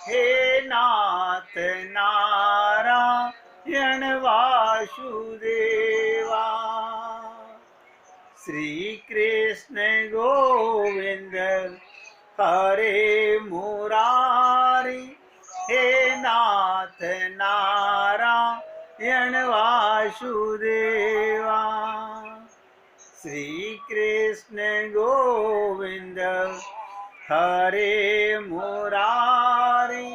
हे नाथ नारायण वासुदेवा। श्री कृष्ण गोविंद हरे मुरारी, हे नाथ नारायण वासुदेवा। श्री कृष्ण गोविंद हरे मुरारी,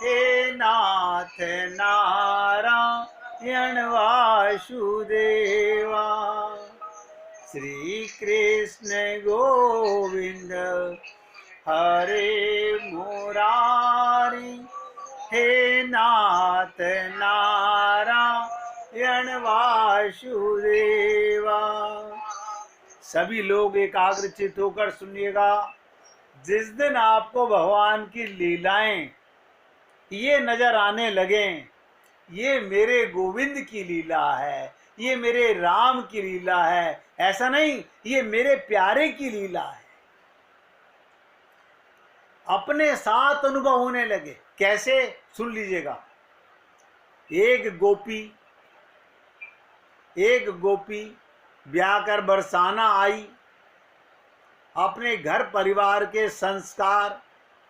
हे नाथ नारायण वासुदेवा। श्री कृष्ण गोविंद हरे मुरारी, हे नाथ नारायण वासुदेवा। सभी लोग एकाग्रचित होकर सुनिएगा। जिस दिन आपको भगवान की लीलाएं ये नजर आने लगें, ये मेरे गोविंद की लीला है, ये मेरे राम की लीला है, ऐसा नहीं, ये मेरे प्यारे की लीला है, अपने साथ अनुभव होने लगे। कैसे? सुन लीजिएगा। एक गोपी ब्याह कर बरसाना आई, अपने घर परिवार के संस्कार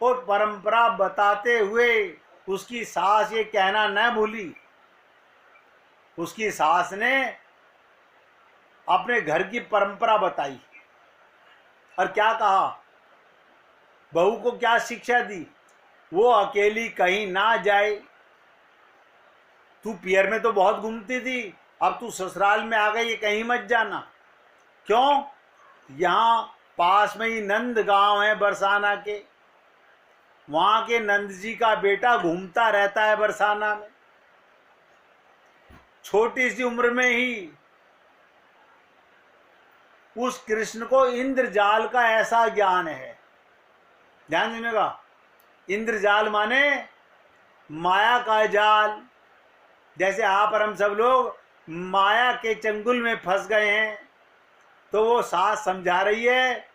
और परंपरा बताते हुए उसकी सास ये कहना न भूली। उसकी सास ने अपने घर की परंपरा बताई और क्या कहा, बहू को क्या शिक्षा दी, वो अकेली कहीं ना जाए। तू पियर में तो बहुत घूमती थी, अब तू ससुराल में आ गई, कहीं मत जाना। क्यों? यहाँ पास में ही नंद गांव है बरसाना के, वहां के नंद जी का बेटा घूमता रहता है बरसाना में। छोटी सी उम्र में ही उस कृष्ण को इंद्रजाल का ऐसा ज्ञान है। ध्यान दीजिएगा, इंद्रजाल माने माया का जाल। जैसे आप और हम सब लोग माया के चंगुल में फंस गए हैं, तो वो सास समझा रही है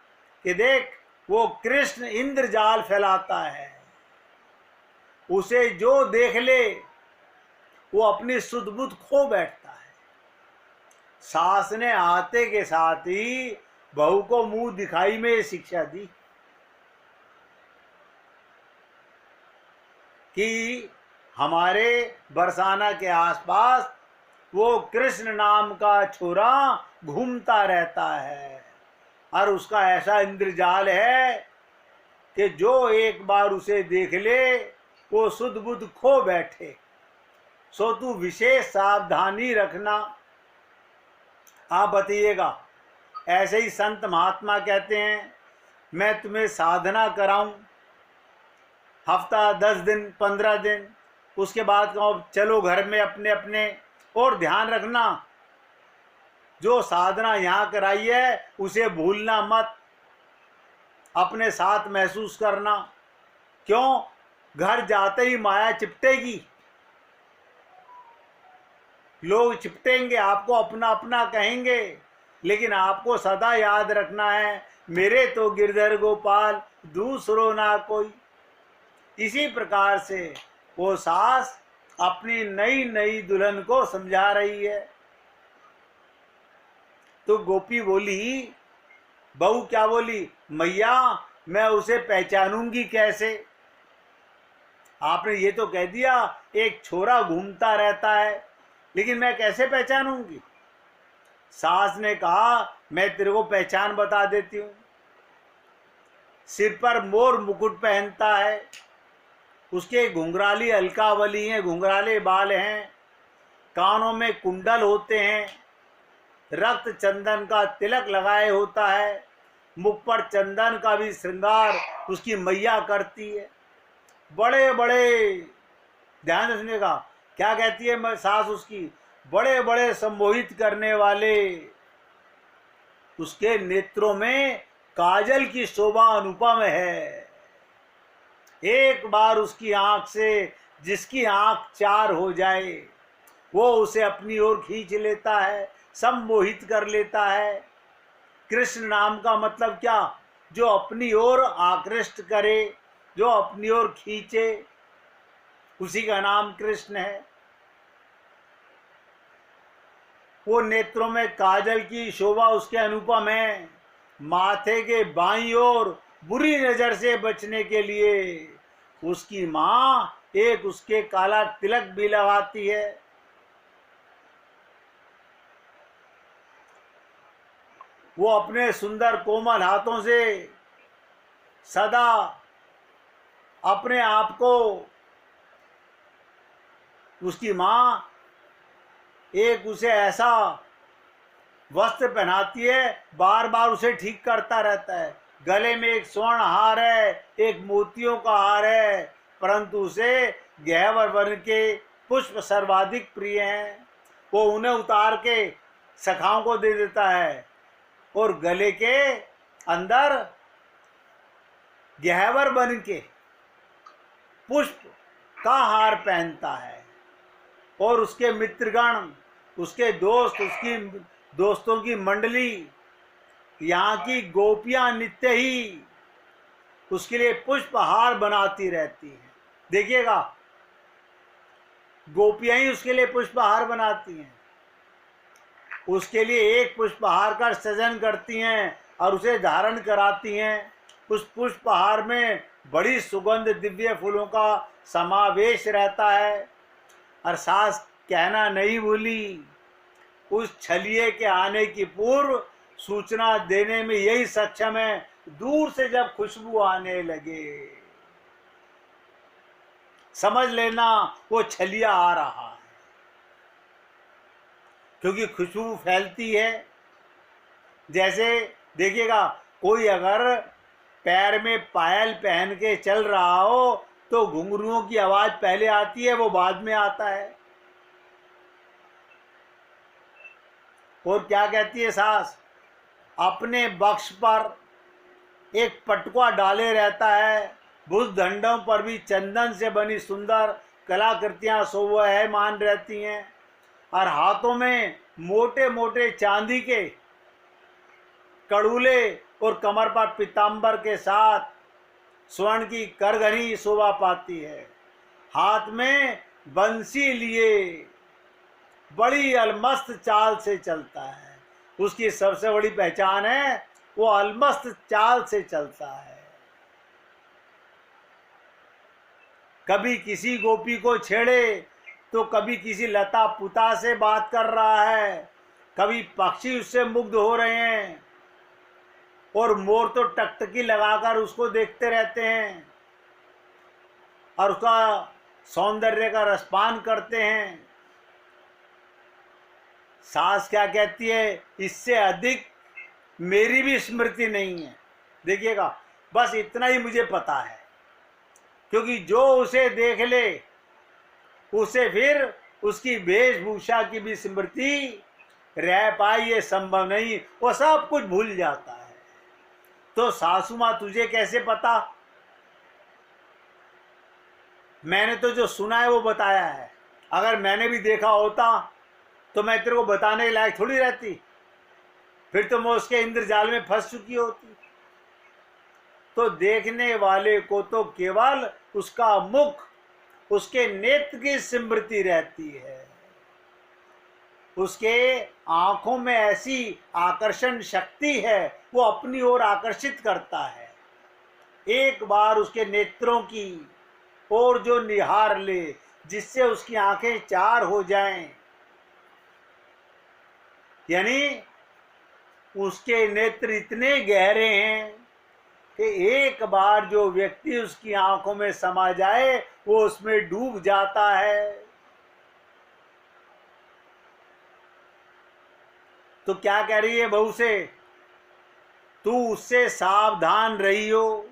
कि देख, वो कृष्ण इंद्रजाल फैलाता है, उसे जो देख ले वो अपनी सुध बुध खो बैठता है। सास ने आते के साथ ही बहू को मुंह दिखाई में शिक्षा दी कि हमारे बरसाना के आसपास वो कृष्ण नाम का छोरा घूमता रहता है और उसका ऐसा इंद्रजाल है कि जो एक बार उसे देख ले वो सुध बुध खो बैठे। सो तू विशेष सावधानी रखना। आप बताइएगा, ऐसे ही संत महात्मा कहते हैं मैं तुम्हें साधना कराऊं, हफ्ता 10 दिन 15 दिन, उसके बाद कहो चलो घर में अपने अपने, और ध्यान रखना जो साधना यहाँ कराई है उसे भूलना मत, अपने साथ महसूस करना। क्यों? घर जाते ही माया चिपटेगी, लोग चिपटेंगे, आपको अपना अपना कहेंगे, लेकिन आपको सदा याद रखना है मेरे तो गिरधर गोपाल दूसरो ना कोई। इसी प्रकार से वो सास अपनी नई नई दुल्हन को समझा रही है। तो गोपी बोली, बहू क्या बोली, मैया मैं उसे पहचानूंगी कैसे? आपने ये तो कह दिया एक छोरा घूमता रहता है, लेकिन मैं कैसे पहचानूंगी? सास ने कहा मैं तेरे को पहचान बता देती हूँ। सिर पर मोर मुकुट पहनता है, उसके घुंघराली अलकावली हैं, घुंघराले बाल हैं, कानों में कुंडल होते हैं, रक्त चंदन का तिलक लगाए होता है, मुख पर चंदन का भी श्रृंगार उसकी मैया करती है। बड़े बड़े, ध्यान रखने का, क्या कहती है सास उसकी, बड़े बड़े सम्मोहित करने वाले उसके नेत्रों में काजल की शोभा अनुपम है। एक बार उसकी आंख से जिसकी आंख चार हो जाए वो उसे अपनी ओर खींच लेता है, सम्मोहित कर लेता है। कृष्ण नाम का मतलब क्या? जो अपनी ओर आकृष्ट करे, जो अपनी ओर खींचे, उसी का नाम कृष्ण है। वो नेत्रों में काजल की शोभा उसके अनुपम है। माथे के बाईं ओर बुरी नजर से बचने के लिए उसकी माँ एक उसके काला तिलक भी लगाती है। वो अपने सुंदर कोमल हाथों से सदा अपने आप को, उसकी माँ एक उसे ऐसा वस्त्र पहनाती है, बार बार उसे ठीक करता रहता है। गले में एक स्वर्ण हार है, एक मोतियों का हार है, परंतु उसे गहवर वर्ण के पुष्प सर्वाधिक प्रिय हैं। वो उन्हें उतार के सखाओं को दे देता है और गले के अंदर गहवर बन के पुष्प का हार पहनता है। और उसके मित्रगण, उसके दोस्त, उसकी दोस्तों की मंडली, यहाँ की गोपियां नित्य ही उसके लिए पुष्पहार बनाती रहती हैं। देखिएगा, गोपियां ही उसके लिए पुष्पहार बनाती हैं, उसके लिए एक पुष्पहार का सृजन करती हैं और उसे धारण कराती हैं। उस पुष्पहार में बड़ी सुगंध दिव्य फूलों का समावेश रहता है। और सास कहना नहीं भूली, उस छलिए के आने की पूर्व सूचना देने में यही सक्षम है, दूर से जब खुशबू आने लगे समझ लेना वो छलिया आ रहा है, क्योंकि खुशबू फैलती है। जैसे देखिएगा, कोई अगर पैर में पायल पहन के चल रहा हो तो घुंघरुओं की आवाज पहले आती है, वो बाद में आता है। और क्या कहती है सास, अपने बक्स पर एक पटुआ डाले रहता है, भुजदंडों पर भी चंदन से बनी सुंदर कलाकृतियां शोभायमान रहती हैं, और हाथों में मोटे मोटे चांदी के कड़ूले और कमर पर पीतांबर के साथ स्वर्ण की करघनी शोभा पाती है। हाथ में बंसी लिए बड़ी अलमस्त चाल से चलता है। उसकी सबसे बड़ी पहचान है, वो अलमस्त चाल से चलता है। कभी किसी गोपी को छेड़े तो कभी किसी लता पुता से बात कर रहा है, कभी पक्षी उससे मुग्ध हो रहे हैं, और मोर तो टकटकी लगाकर उसको देखते रहते हैं और उसका सौंदर्य का रसपान करते हैं। सास क्या कहती है, इससे अधिक मेरी भी स्मृति नहीं है। देखिएगा, बस इतना ही मुझे पता है, क्योंकि जो उसे देख ले उसे फिर उसकी वेशभूषा की भी स्मृति रह पाए ये संभव नहीं, वो सब कुछ भूल जाता है। तो सासू माँ तुझे कैसे पता? मैंने तो जो सुना है वो बताया है। अगर मैंने भी देखा होता तो मैं तेरे को बताने के लायक थोड़ी रहती, फिर तो मैं उसके इंद्रजाल में फंस चुकी होती। तो देखने वाले को तो केवल उसका मुख, उसके नेत्र की स्मृति रहती है। उसके आंखों में ऐसी आकर्षण शक्ति है, वो अपनी ओर आकर्षित करता है। एक बार उसके नेत्रों की ओर जो निहार ले, जिससे उसकी आंखें चार हो जाएं, यानी उसके नेत्र इतने गहरे हैं कि एक बार जो व्यक्ति उसकी आंखों में समा जाए वो उसमें डूब जाता है। तो क्या कह रही है बहू से, तू उससे सावधान रही हो।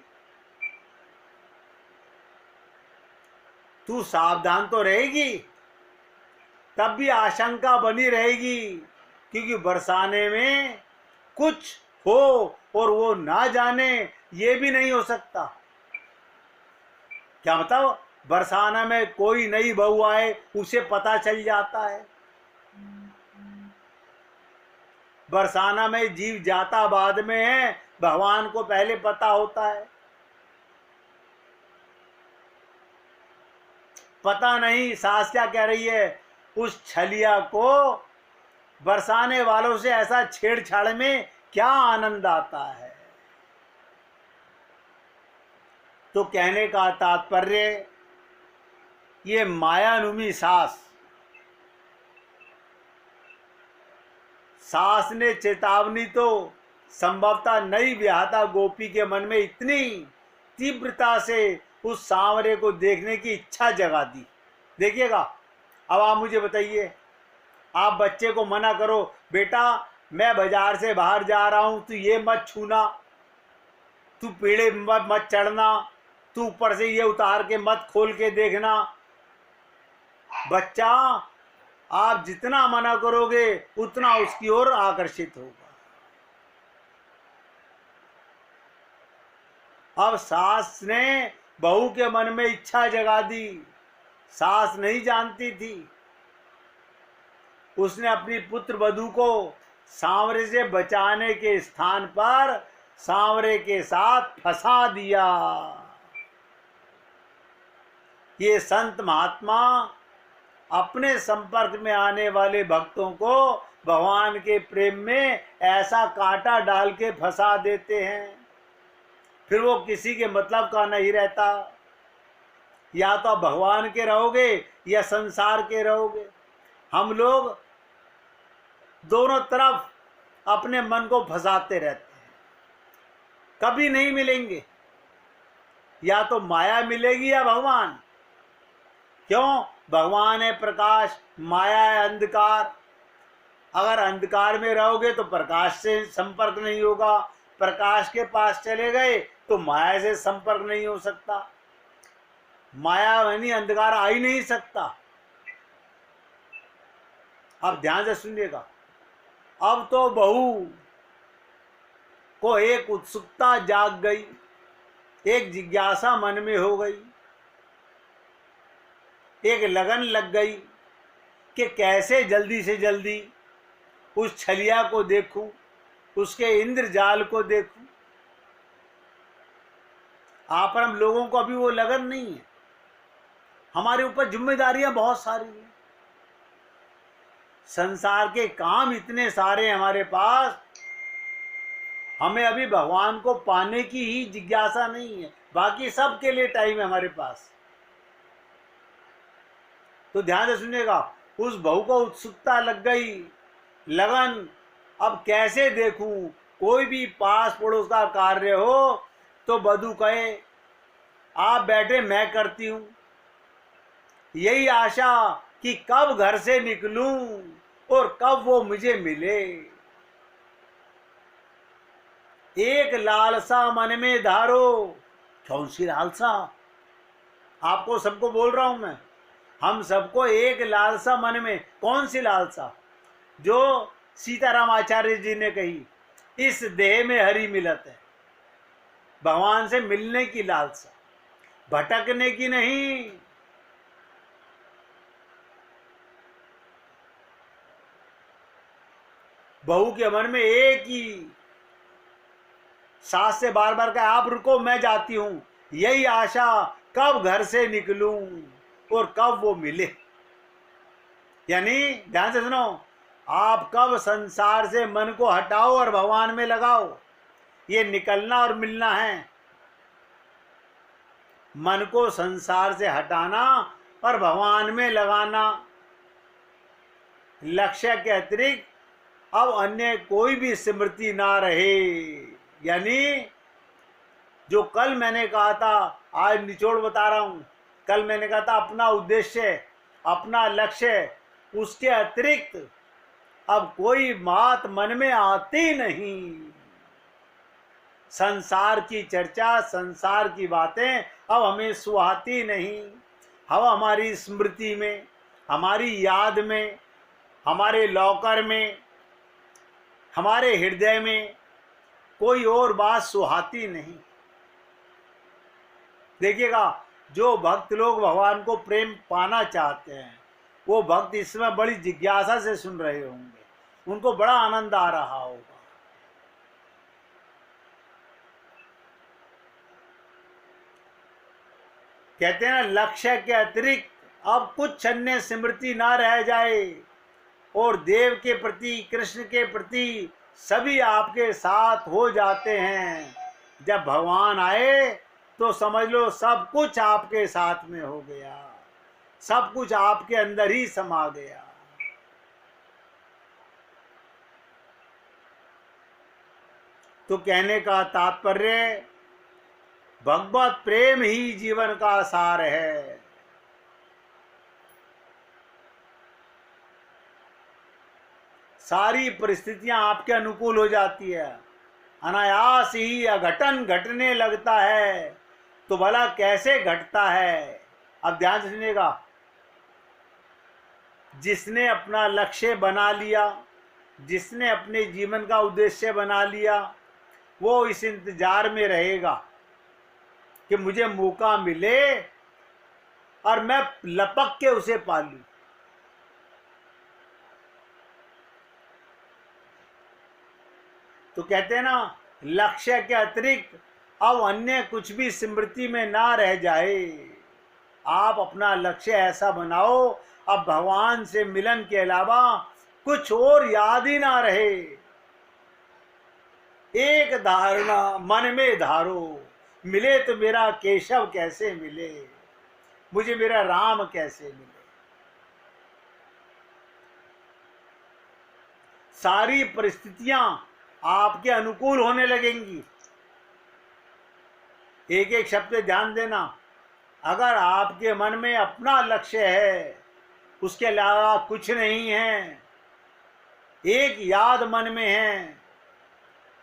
तू सावधान तो रहेगी, तब भी आशंका बनी रहेगी, क्योंकि बरसाने में कुछ हो और वो ना जाने, ये भी नहीं हो सकता। क्या मतलब, बरसाना में कोई नई बहू आए उसे पता चल जाता है। बरसाना में जीव जाता बाद में है, भगवान को पहले पता होता है? पता नहीं सास क्या कह रही है, उस छलिया को बरसाने वालों से ऐसा छेड़छाड़ में क्या आनंद आता है। तो कहने का तात्पर्य, ये मायानुमी सास ने चेतावनी तो संभवतः नई ब्याहता गोपी के मन में इतनी तीव्रता से उस सांवरे को देखने की इच्छा जगा दी। देखिएगा, अब आप मुझे बताइए, आप बच्चे को मना करो, बेटा मैं बाजार से बाहर जा रहा हूं, तू ये मत छूना, तू पेड़े मत चढ़ना, तू ऊपर से ये उतार के मत खोल के देखना। बच्चा आप जितना मना करोगे उतना उसकी ओर आकर्षित होगा। अब सास ने बहू के मन में इच्छा जगा दी। सास नहीं जानती थी, उसने अपनी पुत्र वधू को सांवरे से बचाने के स्थान पर सांवरे के साथ फंसा दिया। ये संत महात्मा अपने संपर्क में आने वाले भक्तों को भगवान के प्रेम में ऐसा कांटा डाल के फंसा देते हैं, फिर वो किसी के मतलब का नहीं रहता। या तो भगवान के रहोगे या संसार के रहोगे। हम लोग दोनों तरफ अपने मन को फंसाते रहते हैं, कभी नहीं मिलेंगे। या तो माया मिलेगी या भगवान। क्यों? भगवान है प्रकाश, माया है अंधकार। अगर अंधकार में रहोगे तो प्रकाश से संपर्क नहीं होगा, प्रकाश के पास चले गए तो माया से संपर्क नहीं हो सकता। माया यानी अंधकार आ ही नहीं सकता। अब ध्यान से सुनिएगा। अब तो बहू को एक उत्सुकता जाग गई, एक जिज्ञासा मन में हो गई, एक लगन लग गई कि कैसे जल्दी से जल्दी उस छलिया को देखूं, उसके इंद्रजाल को देखूं। आप पर हम लोगों को अभी वो लगन नहीं है। हमारे ऊपर जिम्मेदारियां बहुत सारी हैं, संसार के काम इतने सारे हमारे पास, हमें अभी भगवान को पाने की ही जिज्ञासा नहीं है। बाकी सब के लिए टाइम है हमारे पास। तो ध्यान से सुनिएगा। उस बहू को उत्सुकता लग गई, लगन, अब कैसे देखूं। कोई भी पास पड़ोस का कार्य हो तो वधू कहे आप बैठे मैं करती हूं। यही आशा कि कब घर से निकलूं और कब वो मुझे मिले। एक लालसा मन में धारो। कौन सी लालसा? आपको सबको बोल रहा हूं मैं। हम सबको एक लालसा मन में। कौन सी लालसा? जो सीताराम आचार्य जी ने कही, इस देह में हरि मिलत है। भगवान से मिलने की लालसा, भटकने की नहीं। बहू के मन में एक ही सास से बार बार कहा आप रुको मैं जाती हूं। यही आशा कब घर से निकलूं और कब वो मिले। यानी ध्यान से सुनो, आप कब संसार से मन को हटाओ और भगवान में लगाओ। ये निकलना और मिलना है। मन को संसार से हटाना और भगवान में लगाना। लक्ष्य के अतिरिक्त अब अन्य कोई भी स्मृति ना रहे। यानी जो कल मैंने कहा था, आज निचोड़ बता रहा हूं। कल मैंने कहा था अपना उद्देश्य, अपना लक्ष्य, उसके अतिरिक्त अब कोई बात मन में आती नहीं। संसार की चर्चा, संसार की बातें अब हमें सुहाती नहीं। अब हमारी स्मृति में, हमारी याद में, हमारे लॉकर में, हमारे हृदय में कोई और बात सुहाती नहीं। देखिएगा, जो भक्त लोग भगवान को प्रेम पाना चाहते हैं, वो भक्त इसमें बड़ी जिज्ञासा से सुन रहे होंगे, उनको बड़ा आनंद आ रहा होगा। कहते हैं ना, लक्ष्य के अतिरिक्त अब कुछ अन्य स्मृति ना रह जाए और देव के प्रति, कृष्ण के प्रति सभी आपके साथ हो जाते हैं। जब भगवान आए तो समझ लो सब कुछ आपके साथ में हो गया, सब कुछ आपके अंदर ही समा गया। तो कहने का तात्पर्य, भगवत प्रेम ही जीवन का सार है। सारी परिस्थितियां आपके अनुकूल हो जाती है, अनायास ही अघटन घटने लगता है। तो भला कैसे घटता है? अब ध्यान से सुनिएगा। जिसने अपना लक्ष्य बना लिया, जिसने अपने जीवन का उद्देश्य बना लिया, वो इस इंतजार में रहेगा कि मुझे मौका मिले और मैं लपक के उसे पालूं। तो कहते हैं ना, लक्ष्य के अतिरिक्त अब अन्य कुछ भी स्मृति में ना रह जाए। आप अपना लक्ष्य ऐसा बनाओ, अब भगवान से मिलन के अलावा कुछ और याद ही ना रहे। एक धारणा मन में धारो, मिले तो मेरा केशव कैसे मिले, मुझे मेरा राम कैसे मिले। सारी परिस्थितियां आपके अनुकूल होने लगेंगी। एक एक शब्द ध्यान देना। अगर आपके मन में अपना लक्ष्य है, उसके अलावा कुछ नहीं है, एक याद मन में है,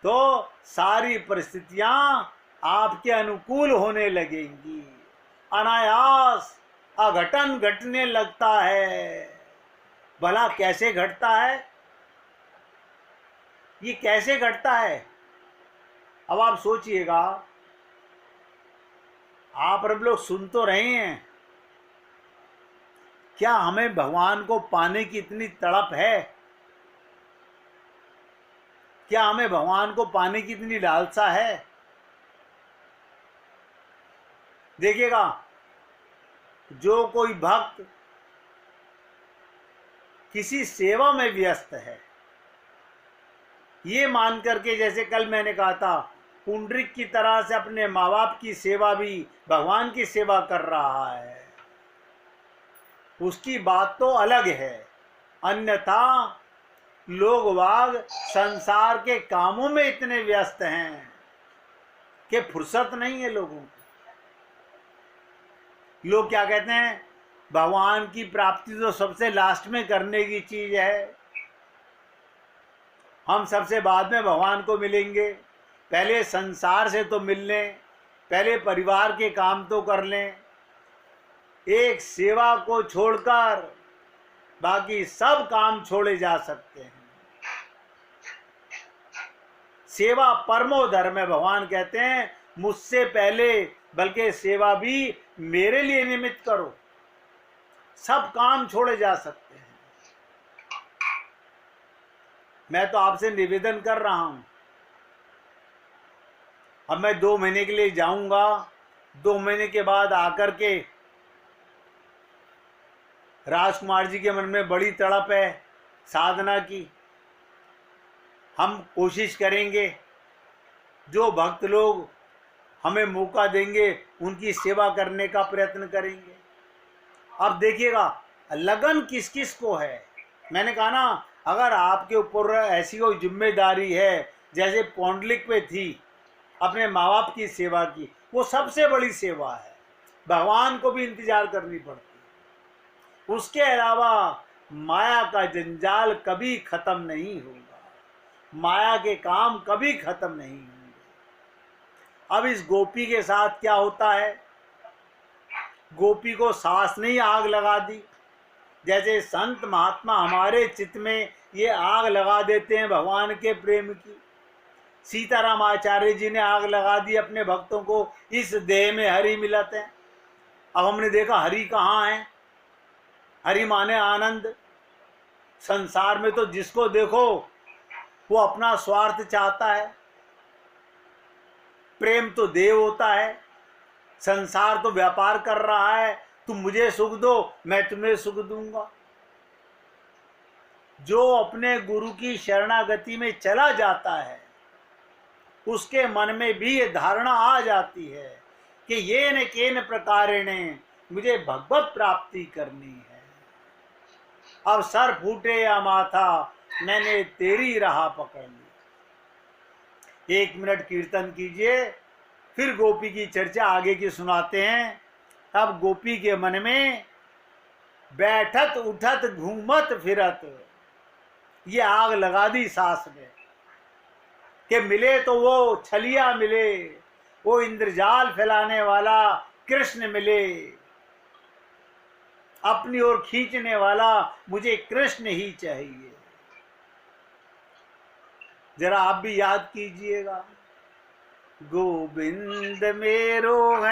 तो सारी परिस्थितियां आपके अनुकूल होने लगेंगी। अनायास अघटन घटने लगता है। भला कैसे घटता है? ये कैसे घटता है? अब आप सोचिएगा। आप सब लोग सुन तो रहे हैं, क्या हमें भगवान को पाने की इतनी तड़प है? क्या हमें भगवान को पाने की इतनी लालसा है? देखिएगा, जो कोई भक्त किसी सेवा में व्यस्त है, ये मान करके, जैसे कल मैंने कहा था, पुंडरीक की तरह से अपने माँ बाप की सेवा भी भगवान की सेवा कर रहा है, उसकी बात तो अलग है। अन्यथा लोग वाग संसार के कामों में इतने व्यस्त हैं कि फुर्सत नहीं है लोगों को। लोग क्या कहते हैं, भगवान की प्राप्ति तो सबसे लास्ट में करने की चीज है, हम सबसे बाद में भगवान को मिलेंगे, पहले संसार से तो मिल लें, पहले परिवार के काम तो कर लें। एक सेवा को छोड़कर बाकी सब काम छोड़े जा सकते हैं। सेवा परमो धर्म है, भगवान कहते हैं मुझसे पहले, बल्कि सेवा भी मेरे लिए निमित्त करो, सब काम छोड़े जा सकते हैं। मैं तो आपसे निवेदन कर रहा हूं, अब मैं 2 महीने के लिए जाऊंगा, 2 महीने के बाद आकर के राजकुमार जी के मन में बड़ी तड़प है साधना की। हम कोशिश करेंगे, जो भक्त लोग हमें मौका देंगे उनकी सेवा करने का प्रयत्न करेंगे। अब देखिएगा लगन किस किस को है। मैंने कहा ना, अगर आपके ऊपर ऐसी कोई जिम्मेदारी है जैसे पौंडलिक पे थी अपने माँ बाप की सेवा की, वो सबसे बड़ी सेवा है, भगवान को भी इंतजार करनी पड़ती है। उसके अलावा माया का जंजाल कभी खत्म नहीं होगा, माया के काम कभी खत्म नहीं होंगे। अब इस गोपी के साथ क्या होता है, गोपी को सास ने ही आग लगा दी। जैसे संत महात्मा हमारे चित्त में ये आग लगा देते हैं भगवान के प्रेम की। सीताराम आचार्य जी ने आग लगा दी अपने भक्तों को, इस देह में हरि मिलत है। अब हमने देखा हरि कहाँ है, हरि माने आनंद। संसार में तो जिसको देखो वो अपना स्वार्थ चाहता है। प्रेम तो देव होता है, संसार तो व्यापार कर रहा है, तुम मुझे सुख दो मैं तुम्हें सुख दूंगा। जो अपने गुरु की शरणागति में चला जाता है उसके मन में भी ये धारणा आ जाती है कि ये न केन प्रकारेण मुझे भगवत प्राप्ति करनी है। अब सर फूटे या माथा मैंने तेरी राह पकड़ ली। 1 मिनट कीर्तन कीजिए, फिर गोपी की चर्चा आगे की सुनाते हैं। अब गोपी के मन में बैठत उठत घूमत फिरत ये आग लगा दी सास ने कि मिले तो वो छलिया मिले, वो इंद्रजाल फैलाने वाला कृष्ण मिले, अपनी ओर खींचने वाला मुझे कृष्ण ही चाहिए। जरा आप भी याद कीजिएगा, गोविंद मेरो है